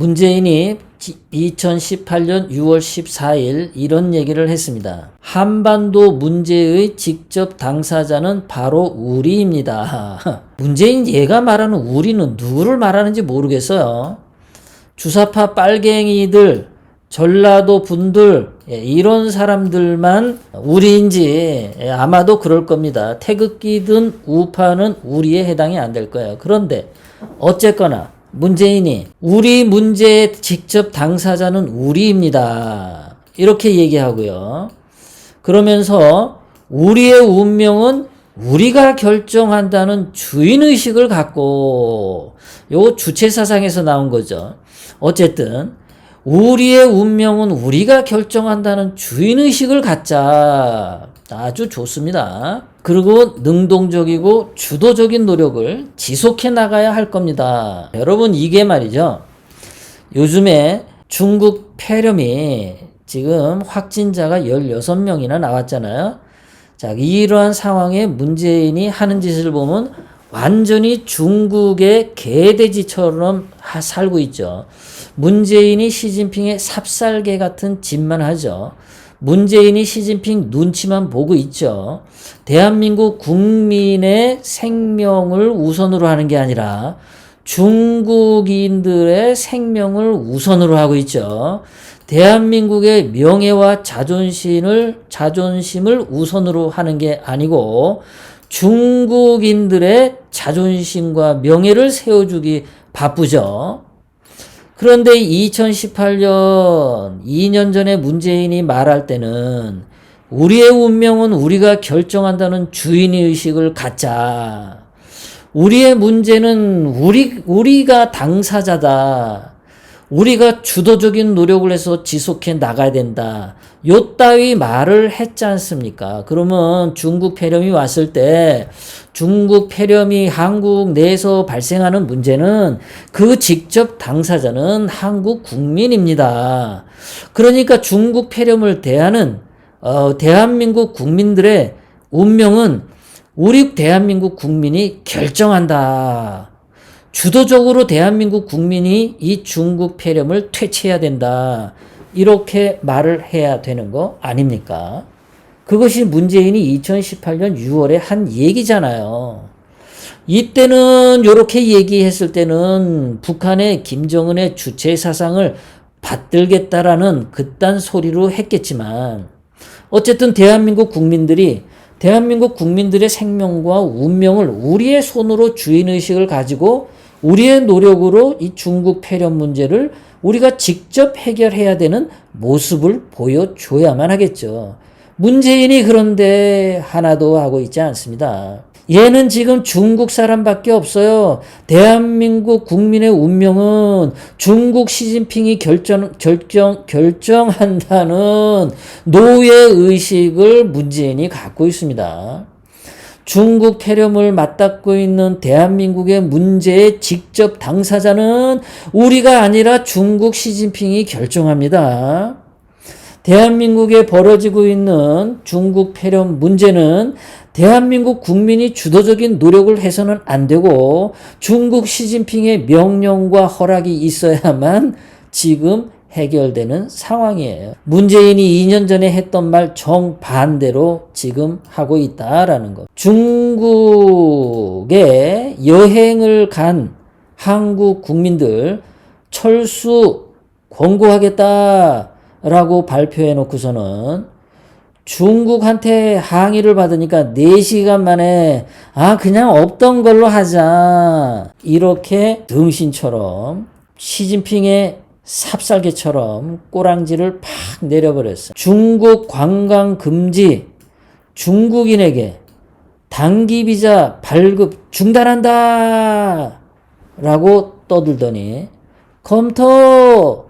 문재인이 2018년 6월 14일 이런 얘기를 했습니다. 한반도 문제의 직접 당사자는 바로 우리입니다. 문재인 얘가 말하는 우리는 누구를 말하는지 모르겠어요. 주사파 빨갱이들, 전라도 분들, 이런 사람들만 우리인지 아마도 그럴 겁니다. 태극기든 우파는 우리에 해당이 안 될 거예요. 그런데 어쨌거나 문재인이 우리 문제의 직접 당사자는 우리입니다. 이렇게 얘기하고요. 그러면서 우리의 운명은 우리가 결정한다는 주인의식을 갖고, 요 주체사상에서 나온 거죠. 어쨌든 우리의 운명은 우리가 결정한다는 주인의식을 갖자. 아주 좋습니다. 그리고 능동적이고 주도적인 노력을 지속해 나가야 할 겁니다. 여러분, 이게 말이죠. 요즘에 중국 폐렴이 지금 확진자가 16명이나 나왔잖아요. 자, 이러한 상황에 문재인이 하는 짓을 보면 완전히 중국의 개돼지처럼 살고 있죠. 문재인이 시진핑의 삽살개 같은 짓만 하죠. 문재인이 시진핑 눈치만 보고 있죠. 대한민국 국민의 생명을 우선으로 하는 게 아니라 중국인들의 생명을 우선으로 하고 있죠. 대한민국의 명예와 자존심을 우선으로 하는 게 아니고 중국인들의 자존심과 명예를 세워주기 바쁘죠. 그런데 2018년 2년 전에 문재인이 말할 때는 우리의 운명은 우리가 결정한다는 주인의식을 갖자. 우리의 문제는 우리가 당사자다. 우리가 주도적인 노력을 해서 지속해 나가야 된다. 요 따위 말을 했지 않습니까? 그러면 중국 폐렴이 왔을 때 중국 폐렴이 한국 내에서 발생하는 문제는 그 직접 당사자는 한국 국민입니다. 그러니까 중국 폐렴을 대하는 대한민국 국민들의 운명은 우리 대한민국 국민이 결정한다. 주도적으로 대한민국 국민이 이 중국 폐렴을 퇴치해야 된다. 이렇게 말을 해야 되는 거 아닙니까? 그것이 문재인이 2018년 6월에 한 얘기잖아요. 이때는 이렇게 얘기했을 때는 북한의 김정은의 주체 사상을 받들겠다라는 그딴 소리로 했겠지만 어쨌든 대한민국 국민들의 생명과 운명을 우리의 손으로 주인의식을 가지고 우리의 노력으로 이 중국 폐렴 문제를 우리가 직접 해결해야 되는 모습을 보여줘야만 하겠죠. 문재인이 그런데 하나도 하고 있지 않습니다. 얘는 지금 중국 사람밖에 없어요. 대한민국 국민의 운명은 중국 시진핑이 결정한다는 노예의식을 문재인이 갖고 있습니다. 중국 폐렴을 맞닥고 있는 대한민국의 문제의 직접 당사자는 우리가 아니라 중국 시진핑이 결정합니다. 대한민국에 벌어지고 있는 중국 폐렴 문제는 대한민국 국민이 주도적인 노력을 해서는 안 되고 중국 시진핑의 명령과 허락이 있어야만 지금 해결되는 상황이에요. 문재인이 2년 전에 했던 말 정반대로 지금 하고 있다라는 것. 중국에 여행을 간 한국 국민들 철수 권고하겠다라고 발표해 놓고서는 중국한테 항의를 받으니까 4시간 만에 그냥 없던 걸로 하자. 이렇게 등신처럼 시진핑의 삽살개처럼 꼬랑지를 팍 내려버렸어요. 중국 관광 금지, 중국인에게 단기 비자 발급 중단한다 라고 떠들더니 검토하고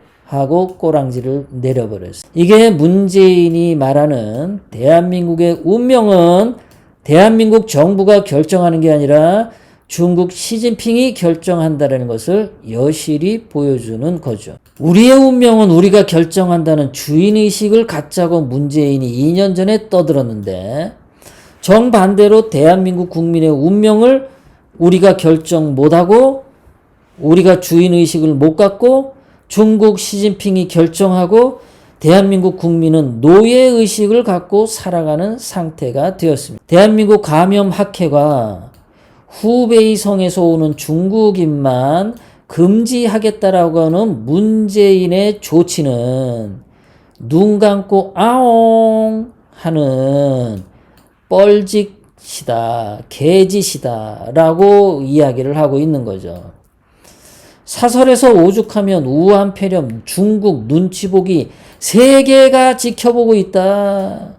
꼬랑지를 내려버렸어요. 이게 문재인이 말하는 대한민국의 운명은 대한민국 정부가 결정하는 게 아니라 중국 시진핑이 결정한다는 것을 여실히 보여주는 거죠. 우리의 운명은 우리가 결정한다는 주인의식을 갖자고 문재인이 2년 전에 떠들었는데 정반대로 대한민국 국민의 운명을 우리가 결정 못하고 우리가 주인의식을 못 갖고 중국 시진핑이 결정하고 대한민국 국민은 노예의식을 갖고 살아가는 상태가 되었습니다. 대한민국 감염학회가 후베이 성에서 오는 중국인만 금지하겠다라고 하는 문재인의 조치는 눈 감고 아옹 하는 뻘짓이다, 개짓이다 라고 이야기를 하고 있는 거죠. 사설에서 오죽하면 우한 폐렴, 중국 눈치 보기 세계가 지켜보고 있다.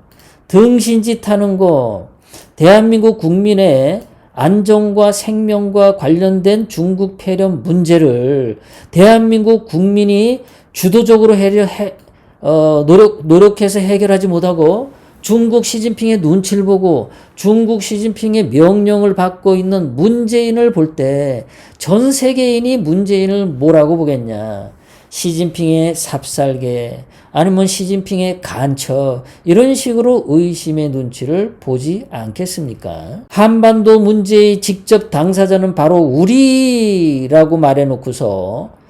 등신짓 하는 거, 대한민국 국민의 안전과 생명과 관련된 중국 폐렴 문제를 대한민국 국민이 주도적으로 노력해서 해결하지 못하고 중국 시진핑의 눈치를 보고 중국 시진핑의 명령을 받고 있는 문재인을 볼 때 전 세계인이 문재인을 뭐라고 보겠냐. 시진핑의 삽살개 아니면 시진핑의 간첩 이런 식으로 의심의 눈치를 보지 않겠습니까? 한반도 문제의 직접 당사자는 바로 우리라고 말해놓고서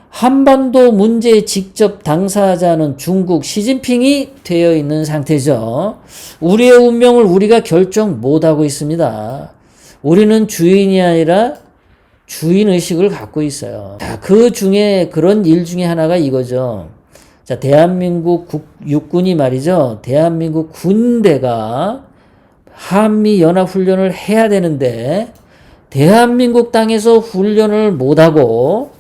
한반도 문제의 직접 당사자는 중국 시진핑이 되어 있는 상태죠. 우리의 운명을 우리가 결정 못하고 있습니다. 우리는 주인이 아니라 주인의식을 갖고 있어요. 자, 그 중에 그런 일 중에 하나가 이거죠. 자, 대한민국 육군이 말이죠. 대한민국 군대가 한미연합훈련을 해야 되는데 대한민국 땅에서 훈련을 못하고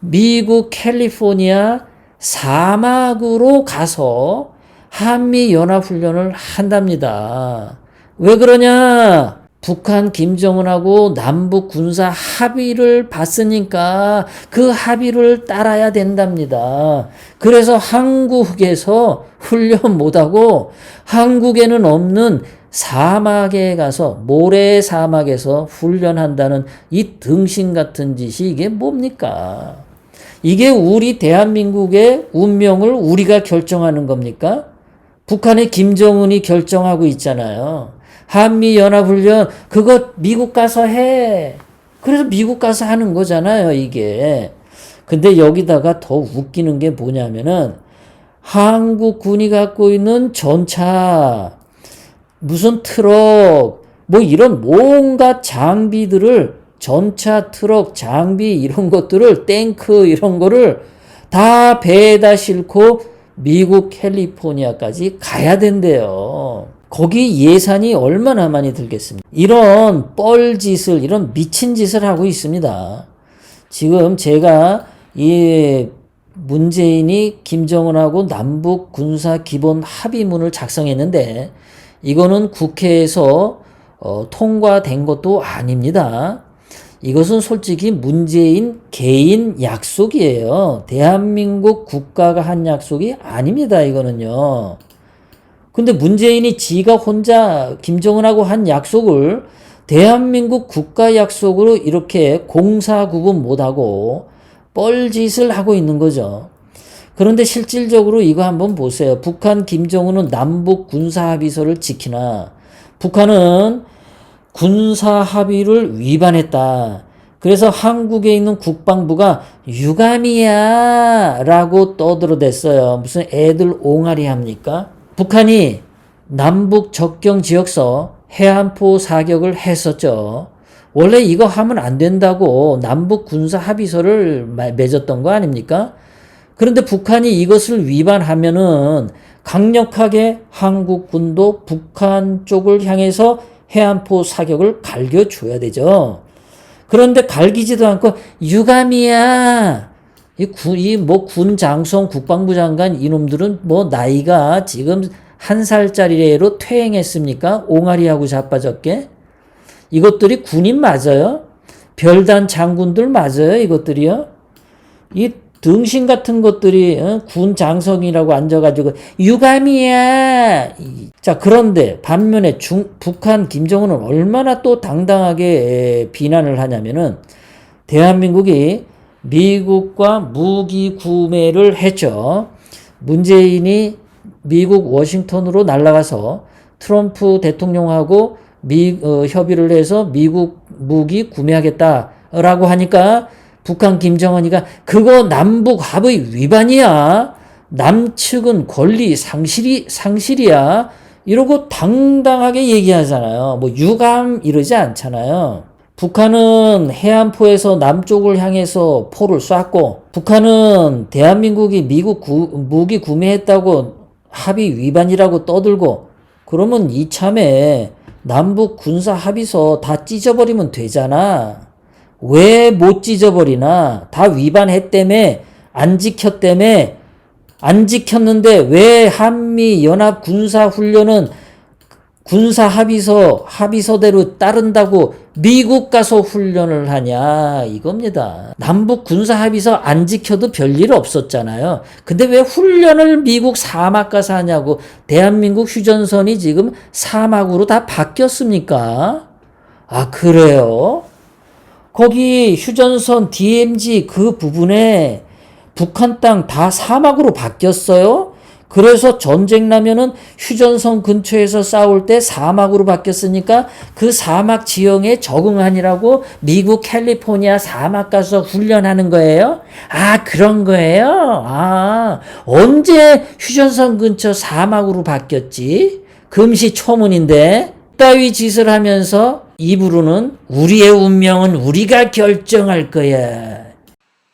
미국 캘리포니아 사막으로 가서 한미연합훈련을 한답니다. 왜 그러냐? 북한 김정은하고 남북 군사 합의를 봤으니까 그 합의를 따라야 된답니다. 그래서 한국에서 훈련 못하고 한국에는 없는 사막에 가서 모래 사막에서 훈련한다는 이 등신 같은 짓이 이게 뭡니까? 이게 우리 대한민국의 운명을 우리가 결정하는 겁니까? 북한의 김정은이 결정하고 있잖아요. 한미연합훈련 그거 미국 가서 해. 그래서 미국 가서 하는 거잖아요, 이게. 근데 여기다가 더 웃기는 게 뭐냐면은 한국 군이 갖고 있는 전차, 무슨 트럭, 뭐 이런 뭔가 장비들을 전차, 트럭, 장비 이런 것들을 탱크 이런 거를 다 배에다 싣고 미국 캘리포니아까지 가야 된대요. 거기 예산이 얼마나 많이 들겠습니까? 이런 뻘짓을, 이런 미친 짓을 하고 있습니다. 지금 제가 이 문재인이 김정은하고 남북 군사 기본 합의문을 작성했는데 이거는 국회에서 통과된 것도 아닙니다. 이것은 솔직히 문재인 개인 약속이에요. 대한민국 국가가 한 약속이 아닙니다. 이거는요. 근데 문재인이 지가 혼자 김정은하고 한 약속을 대한민국 국가 약속으로 이렇게 공사구분 못하고 뻘짓을 하고 있는 거죠. 그런데 실질적으로 이거 한번 보세요. 북한 김정은은 남북 군사합의서를 지키나 북한은 군사합의를 위반했다. 그래서 한국에 있는 국방부가 유감이야 라고 떠들어댔어요. 무슨 애들 옹알이 합니까? 북한이 남북 접경 지역서 해안포 사격을 했었죠. 원래 이거 하면 안 된다고 남북 군사 합의서를 맺었던 거 아닙니까? 그런데 북한이 이것을 위반하면은 강력하게 한국군도 북한 쪽을 향해서 해안포 사격을 갈겨줘야 되죠. 그런데 갈기지도 않고 유감이야. 군 장성 국방부 장관 이놈들은 뭐 나이가 지금 1살짜리로 퇴행했습니까? 옹알이하고 자빠졌게. 이것들이 군인 맞아요? 별단 장군들 맞아요? 이것들이요? 이 등신 같은 것들이 군 장성이라고 앉아가지고 유감이야. 자, 그런데 반면에 북한 김정은은 얼마나 또 당당하게 비난을 하냐면은 대한민국이 미국과 무기 구매를 했죠. 문재인이 미국 워싱턴으로 날아가서 트럼프 대통령하고 협의를 해서 미국 무기 구매하겠다라고 하니까 북한 김정은이가 그거 남북 합의 위반이야. 남측은 권리 상실이야. 이러고 당당하게 얘기하잖아요. 뭐 유감 이러지 않잖아요. 북한은 해안포에서 남쪽을 향해서 포를 쐈고, 북한은 대한민국이 미국 무기 구매했다고 합의 위반이라고 떠들고, 그러면 이참에 남북 군사 합의서 다 찢어버리면 되잖아. 왜 못 찢어버리나? 다 위반했다며, 안 지켰다며, 안 지켰는데 왜 한미 연합 군사 훈련은 군사 합의서대로 따른다고 미국 가서 훈련을 하냐 이겁니다. 남북 군사 합의서 안 지켜도 별일 없었잖아요. 근데 왜 훈련을 미국 사막 가서 하냐고. 대한민국 휴전선이 지금 사막으로 다 바뀌었습니까? 아, 그래요? 거기 휴전선 DMZ 그 부분에 북한 땅 다 사막으로 바뀌었어요? 그래서 전쟁 나면은 휴전선 근처에서 싸울 때 사막으로 바뀌었으니까 그 사막 지형에 적응하니라고 미국 캘리포니아 사막 가서 훈련하는 거예요? 아, 그런 거예요? 아, 언제 휴전선 근처 사막으로 바뀌었지? 금시초문인데 따위 짓을 하면서 입으로는 우리의 운명은 우리가 결정할 거야.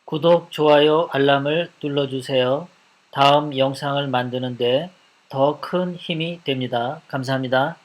구독, 좋아요, 알람을 눌러주세요. 다음 영상을 만드는데 더 큰 힘이 됩니다. 감사합니다.